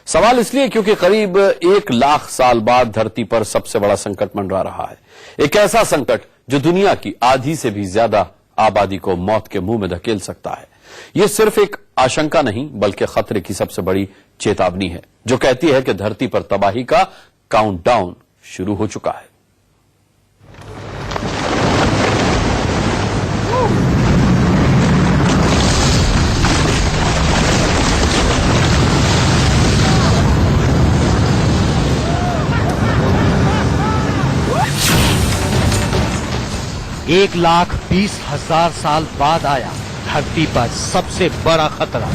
सवाल इसलिए क्योंकि करीब 1 लाख साल बाद धरती पर सबसे बड़ा संकट मंडरा रहा है। एक ऐसा संकट जो दुनिया की आधी से भी ज्यादा आबादी को मौत के मुंह में धकेल सकता है। यह सिर्फ एक आशंका नहीं बल्कि खतरे की सबसे बड़ी चेतावनी है, जो कहती है कि धरती पर तबाही का काउंटडाउन शुरू हो चुका है। एक 1,20,000 साल बाद आया धरती पर सबसे बड़ा खतरा।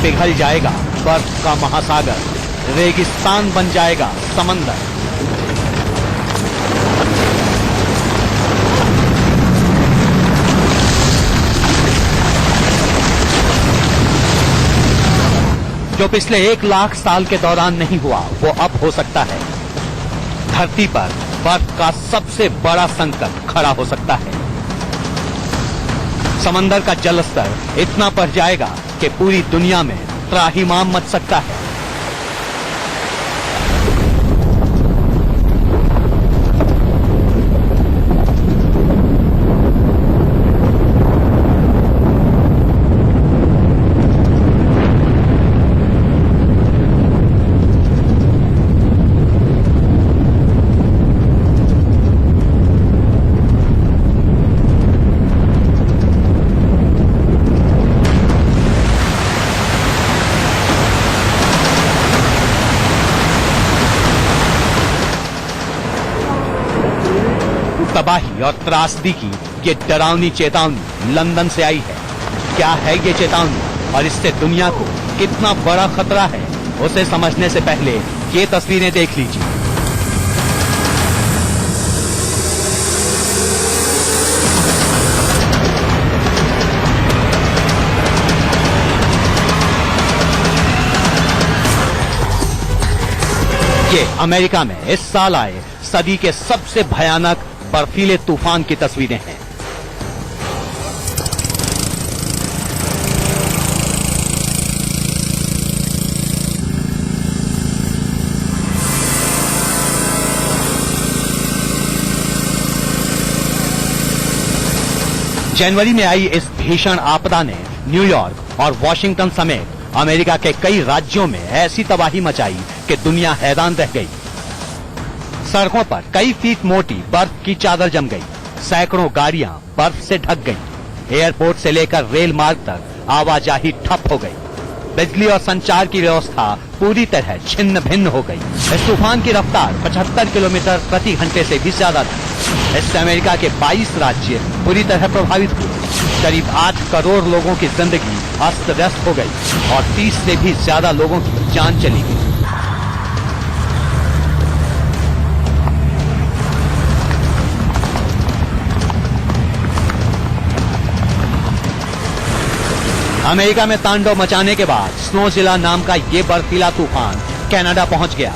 पिघल जाएगा बर्फ का महासागर, रेगिस्तान बन जाएगा समंदर। जो पिछले 1 लाख साल के दौरान नहीं हुआ वो अब हो सकता है। धरती पर बर्फ का सबसे बड़ा संकट खड़ा हो सकता है। समंदर का जलस्तर इतना बढ़ जाएगा कि पूरी दुनिया में त्राहिमाम मच सकता है। तबाही और त्रासदी की ये डरावनी चेतावनी लंदन से आई है। क्या है ये चेतावनी और इससे दुनिया को कितना बड़ा खतरा है, उसे समझने से पहले ये तस्वीरें देख लीजिए। ये अमेरिका में इस साल आए सदी के सबसे भयानक बर्फीले तूफान की तस्वीरें हैं। जनवरी में आई इस भीषण आपदा ने न्यूयॉर्क और वॉशिंगटन समेत अमेरिका के कई राज्यों में ऐसी तबाही मचाई कि दुनिया हैरान रह गई। सड़कों पर कई फीट मोटी बर्फ की चादर जम गई, सैकड़ों गाड़ियां बर्फ से ढक गईं। एयरपोर्ट से लेकर रेल मार्ग तक आवाजाही ठप हो गई। बिजली और संचार की व्यवस्था पूरी तरह छिन्न भिन्न हो गई। इस तूफान की रफ्तार 75 किलोमीटर प्रति घंटे से भी ज्यादा थी। इससे अमेरिका के 22 राज्य पूरी तरह प्रभावित हुए। करीब 8 करोड़ लोगों की जिंदगी अस्त व्यस्त हो गई और 30 से भी ज्यादा लोगों की जान चली गई। अमेरिका में तांडव मचाने के बाद स्नोजिला नाम का ये बर्फीला तूफान कनाडा पहुंच गया।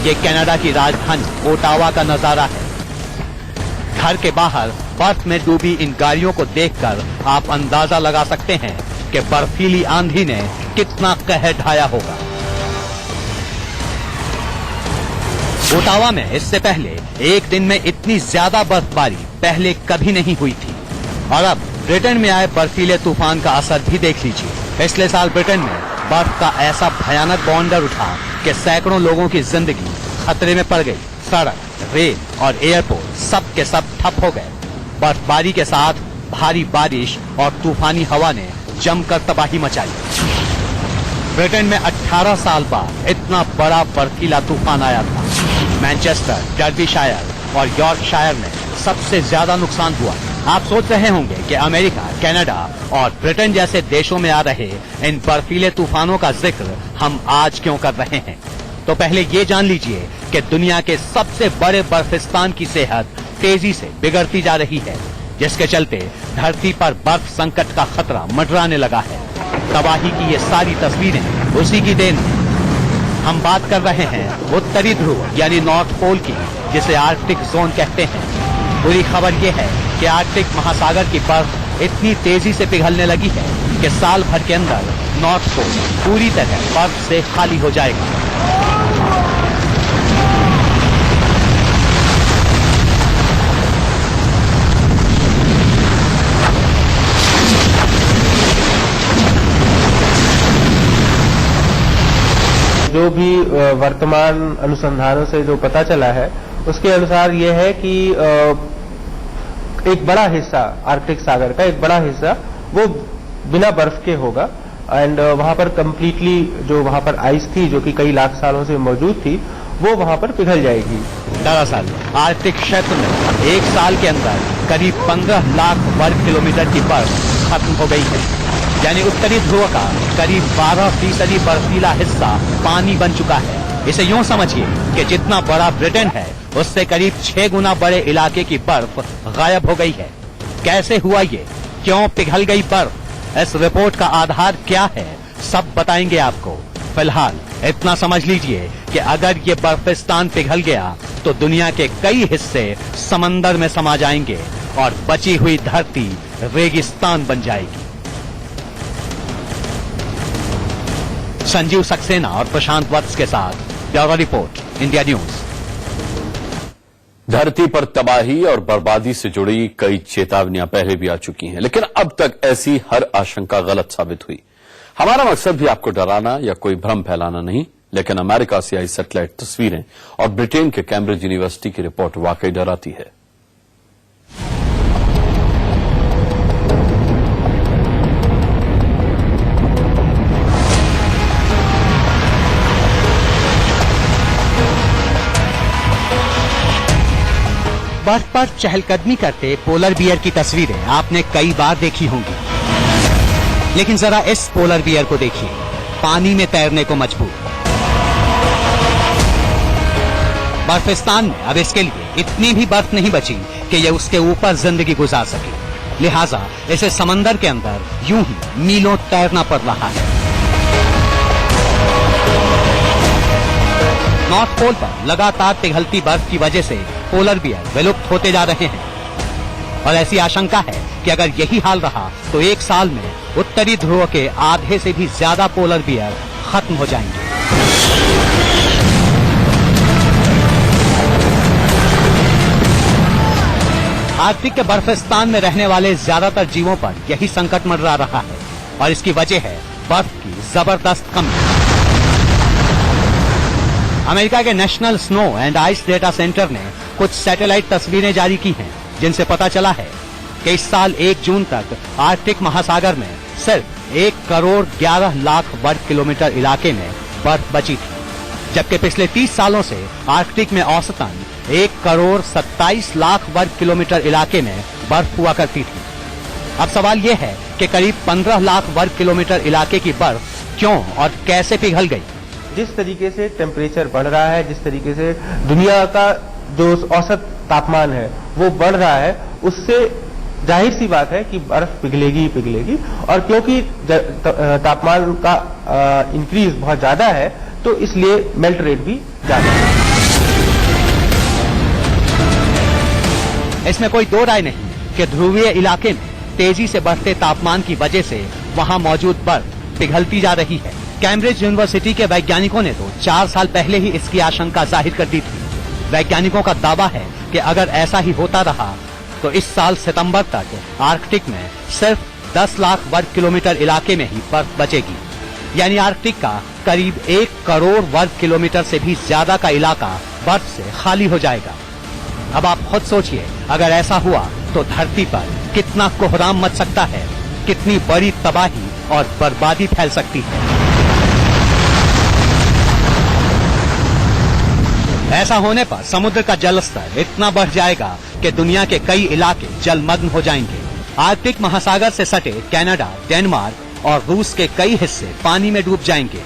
ये कनाडा की राजधानी ओटावा का नजारा है। घर के बाहर बर्फ में डूबी इन गाड़ियों को देखकर आप अंदाजा लगा सकते हैं कि बर्फीली आंधी ने कितना कहर ढाया होगा। ओटावा में इससे पहले एक दिन में इतनी ज्यादा बर्फबारी पहले कभी नहीं हुई थी। और अब ब्रिटेन में आए बर्फीले तूफान का असर भी देख लीजिए। पिछले साल ब्रिटेन में बर्फ का ऐसा भयानक बौंडर उठा कि सैकड़ों लोगों की जिंदगी खतरे में पड़ गई। सड़क, रेल और एयरपोर्ट सब के सब ठप हो गए। बर्फबारी के साथ भारी बारिश और तूफानी हवा ने जमकर तबाही मचाई। ब्रिटेन में 18 साल बाद इतना बड़ा बर्फीला तूफान आया था। मैनचेस्टर, डर्बीशायर और यॉर्कशायर में सबसे ज्यादा नुकसान हुआ। आप सोच रहे होंगे कि अमेरिका, कनाडा और ब्रिटेन जैसे देशों में आ रहे इन बर्फीले तूफानों का जिक्र हम आज क्यों कर रहे हैं। तो पहले ये जान लीजिए कि दुनिया के सबसे बड़े बर्फिस्तान की सेहत तेजी से बिगड़ती जा रही है, जिसके चलते धरती पर बर्फ संकट का खतरा मंडराने लगा है। तबाही की ये सारी तस्वीरें उसी की देन है। हम बात कर रहे हैं उत्तरी ध्रुव यानी नॉर्थ पोल की, जिसे आर्कटिक जोन कहते हैं। पूरी खबर यह है कि आर्कटिक महासागर की बर्फ इतनी तेजी से पिघलने लगी है कि साल भर के अंदर नॉर्थ पोल पूरी तरह बर्फ से खाली हो जाएगा। जो भी वर्तमान अनुसंधानों से जो पता चला है उसके अनुसार ये है कि एक बड़ा हिस्सा आर्कटिक सागर का एक बड़ा हिस्सा वो बिना बर्फ के होगा एंड वहां पर कंप्लीटली जो वहां पर आइस थी जो कि कई लाख सालों से मौजूद थी वो वहां पर पिघल जाएगी। दरअसल आर्कटिक क्षेत्र में एक साल के अंदर करीब 15 लाख वर्ग किलोमीटर की बर्फ खत्म हो गई है, यानी उत्तरी ध्रुव का करीब 12% बर्फीला हिस्सा पानी बन चुका है। इसे यूं समझिए कि जितना बड़ा ब्रिटेन है उससे करीब 6 गुना बड़े इलाके की बर्फ गायब हो गई है। कैसे हुआ ये, क्यों पिघल गई बर्फ, इस रिपोर्ट का आधार क्या है, सब बताएंगे आपको। फिलहाल इतना समझ लीजिए कि अगर ये बर्फिस्तान पिघल गया तो दुनिया के कई हिस्से समंदर में समा जाएंगे और बची हुई धरती रेगिस्तान बन जाएगी। संजीव सक्सेना और प्रशांत वत्स के साथ ब्यूरो रिपोर्ट, इंडिया न्यूज। धरती पर तबाही और बर्बादी से जुड़ी कई चेतावनियां पहले भी आ चुकी हैं, लेकिन अब तक ऐसी हर आशंका गलत साबित हुई। हमारा मकसद भी आपको डराना या कोई भ्रम फैलाना नहीं, लेकिन अमेरिका से आई सैटेलाइट तस्वीरें और ब्रिटेन के कैम्ब्रिज यूनिवर्सिटी की रिपोर्ट वाकई डराती है। बर्फ पर चहलकदमी करते पोलर बियर की तस्वीरें आपने कई बार देखी होंगी, लेकिन जरा इस पोलर बियर को देखिए, पानी में तैरने को मजबूर। बर्फिस्तान में अब इसके लिए इतनी भी बर्फ नहीं बची कि यह उसके ऊपर जिंदगी गुजार सके, लिहाजा इसे समंदर के अंदर यूं ही मीलों तैरना पड़ रहा है। नॉर्थ पोल पर लगातार पिघलती बर्फ की वजह से पोलर बियर विलुप्त होते जा रहे हैं और ऐसी आशंका है कि अगर यही हाल रहा तो एक साल में उत्तरी ध्रुव के आधे से भी ज्यादा पोलर बियर खत्म हो जाएंगे। आर्कटिक के बर्फिस्तान में रहने वाले ज्यादातर जीवों पर यही संकट मंडरा रहा है और इसकी वजह है बर्फ की जबरदस्त कमी। अमेरिका के national snow and ice data centre ने कुछ सैटेलाइट तस्वीरें जारी की हैं, जिनसे पता चला है कि इस साल 1 जून तक आर्कटिक महासागर में सिर्फ 1 करोड़ 11 लाख वर्ग किलोमीटर इलाके में बर्फ बची थी, जबकि पिछले 30 सालों से आर्कटिक में औसतन 1 करोड़ 27 लाख वर्ग किलोमीटर इलाके में बर्फ हुआ करती थी। अब सवाल यह है कि करीब 15 लाख वर्ग किलोमीटर इलाके की बर्फ क्यों और कैसे पिघल गई। जिस तरीके से टेम्परेचर बढ़ रहा है, जिस तरीके से दुनिया का जो औसत तापमान है वो बढ़ रहा है, उससे जाहिर सी बात है कि बर्फ पिघलेगी ही पिघलेगी। और क्योंकि तापमान का इंक्रीज बहुत ज्यादा है तो इसलिए मेल्ट रेट भी ज्यादा है। इसमें कोई दो राय नहीं कि ध्रुवीय इलाके में तेजी से बढ़ते तापमान की वजह से वहां मौजूद बर्फ पिघलती जा रही है। कैम्ब्रिज यूनिवर्सिटी के वैज्ञानिकों ने तो 4 साल पहले ही इसकी आशंका जाहिर कर दी थी। वैज्ञानिकों का दावा है कि अगर ऐसा ही होता रहा तो इस साल सितंबर तक आर्कटिक में सिर्फ 10 लाख वर्ग किलोमीटर इलाके में ही बर्फ बचेगी, यानी आर्कटिक का करीब 1 करोड़ वर्ग किलोमीटर से भी ज्यादा का इलाका बर्फ से खाली हो जाएगा। अब आप खुद सोचिए, अगर ऐसा हुआ तो धरती पर कितना कोहराम मच सकता है, कितनी बड़ी तबाही और बर्बादी फैल सकती है। ऐसा होने पर समुद्र का जल स्तर इतना बढ़ जाएगा कि दुनिया के कई इलाके जलमग्न हो जाएंगे। आर्कटिक महासागर से सटे कनाडा, डेनमार्क और रूस के कई हिस्से पानी में डूब जाएंगे।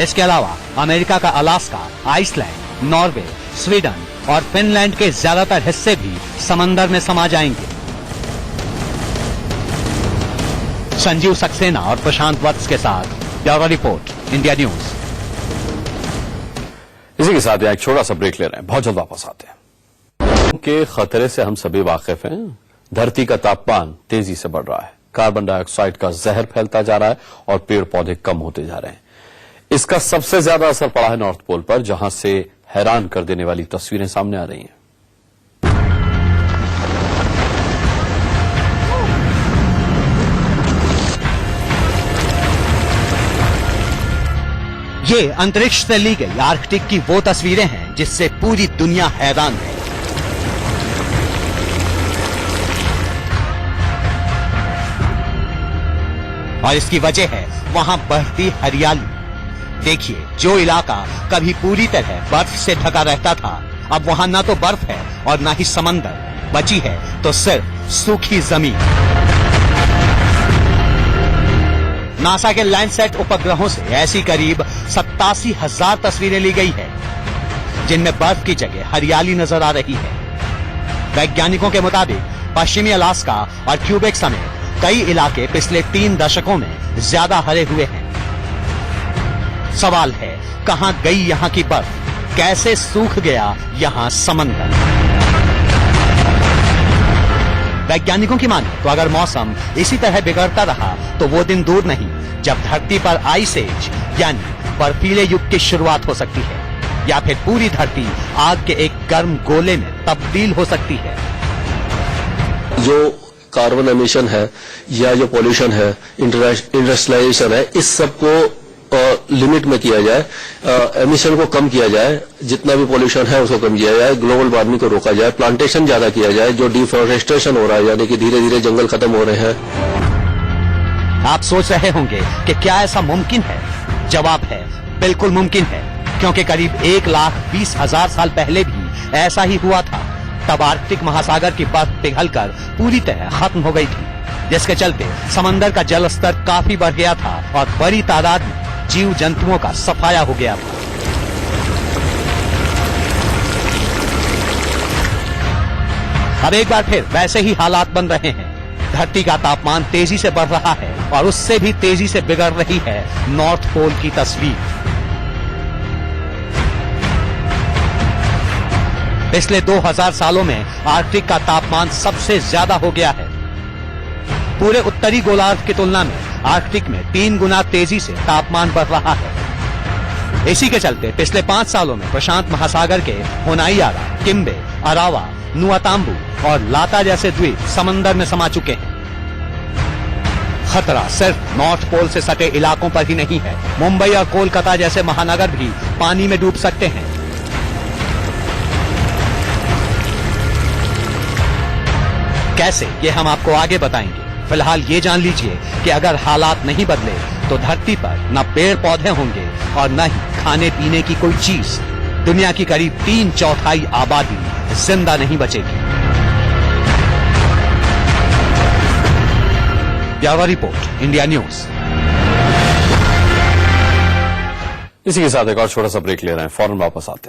इसके अलावा अमेरिका का अलास्का, आइसलैंड, नॉर्वे, स्वीडन और फिनलैंड के ज्यादातर हिस्से भी समंदर में समा जाएंगे। संजीव सक्सेना और प्रशांत वत्स के साथ ब्यूरो रिपोर्ट, इंडिया न्यूज। के साथ यहाँ एक छोटा सा ब्रेक ले रहे हैं, बहुत जल्द वापस आते हैं। के खतरे से हम सभी वाकिफ हैं। धरती का तापमान तेजी से बढ़ रहा है, कार्बन डाइऑक्साइड का जहर फैलता जा रहा है और पेड़ पौधे कम होते जा रहे हैं। इसका सबसे ज्यादा असर पड़ा है नॉर्थ पोल पर, जहां से हैरान कर देने वाली तस्वीरें सामने आ रही हैं। ये अंतरिक्ष से ली गई आर्कटिक की वो तस्वीरें हैं जिससे पूरी दुनिया हैरान है। और इसकी वजह है वहां बढ़ती हरियाली। देखिए, जो इलाका कभी पूरी तरह बर्फ से ढका रहता था, अब वहां ना तो बर्फ है और ना ही समंदर, बची है तो सिर्फ सूखी जमीन। नासा के लैंडसैट उपग्रहों से ऐसी करीब 87,000 तस्वीरें ली गई है, जिनमें बर्फ की जगह हरियाली नजर आ रही है। वैज्ञानिकों के मुताबिक पश्चिमी अलास्का और क्यूबेक समेत कई इलाके पिछले 3 दशकों में ज्यादा हरे हुए हैं। सवाल है, कहां गई यहां की बर्फ? कैसे सूख गया यहां समंदर? वैज्ञानिकों की माने तो अगर मौसम इसी तरह बिगड़ता रहा तो वो दिन दूर नहीं जब धरती पर आइस एज यानी बर्फीले युग की शुरुआत हो सकती है, या फिर पूरी धरती आग के एक गर्म गोले में तब्दील हो सकती है। जो कार्बन एमिशन है या जो पॉल्यूशन है, इंडस्ट्रियलाइजेशन है, इस सब को लिमिट में किया जाए, एमिशन को कम किया जाए, जितना भी पॉल्यूशन है उसको कम किया जाए, ग्लोबल वार्मिंग को रोका जाए, प्लांटेशन ज्यादा किया जाए, जो डिफॉरेस्टेशन हो रहा है यानी कि धीरे धीरे जंगल खत्म हो रहे हैं। आप सोच रहे होंगे कि क्या ऐसा मुमकिन है? जवाब है, बिल्कुल मुमकिन है, क्योंकि करीब 1,20,000 साल पहले भी ऐसा ही हुआ था। तब आर्कटिक महासागर की बर्फ पिघलकर पूरी तरह खत्म हो गई थी, जिसके चलते समंदर का जल स्तर काफी बढ़ गया था और बड़ी तादाद में जीव जंतुओं का सफाया हो गया था। अब एक बार फिर वैसे ही हालात बन रहे हैं। धरती का तापमान तेजी से बढ़ रहा है और उससे भी तेजी से बिगड़ रही है नॉर्थ पोल की तस्वीर। पिछले 2000 सालों में आर्कटिक का तापमान सबसे ज्यादा हो गया है। पूरे उत्तरी गोलार्ध की तुलना में आर्कटिक में 3 गुना तेजी से तापमान बढ़ रहा है। इसी के चलते पिछले 5 सालों में प्रशांत महासागर के होनाइयारा, किम्बे, अरावा, नुआताम्बू और लाता जैसे द्वीप समंदर में समा चुके हैं। खतरा सिर्फ नॉर्थ पोल से सटे इलाकों पर ही नहीं है, मुंबई और कोलकाता जैसे महानगर भी पानी में डूब सकते हैं। कैसे, ये हम आपको आगे बताएंगे। फिलहाल ये जान लीजिए कि अगर हालात नहीं बदले तो धरती पर न पेड़ पौधे होंगे और न ही खाने पीने की कोई चीज। दुनिया की करीब 3/4 आबादी जिंदा नहीं बचेगी। Bureau report, India news. इसी के साथ एक और छोटा सा ब्रेक ले रहे हैं, फौरन वापस आते हैं।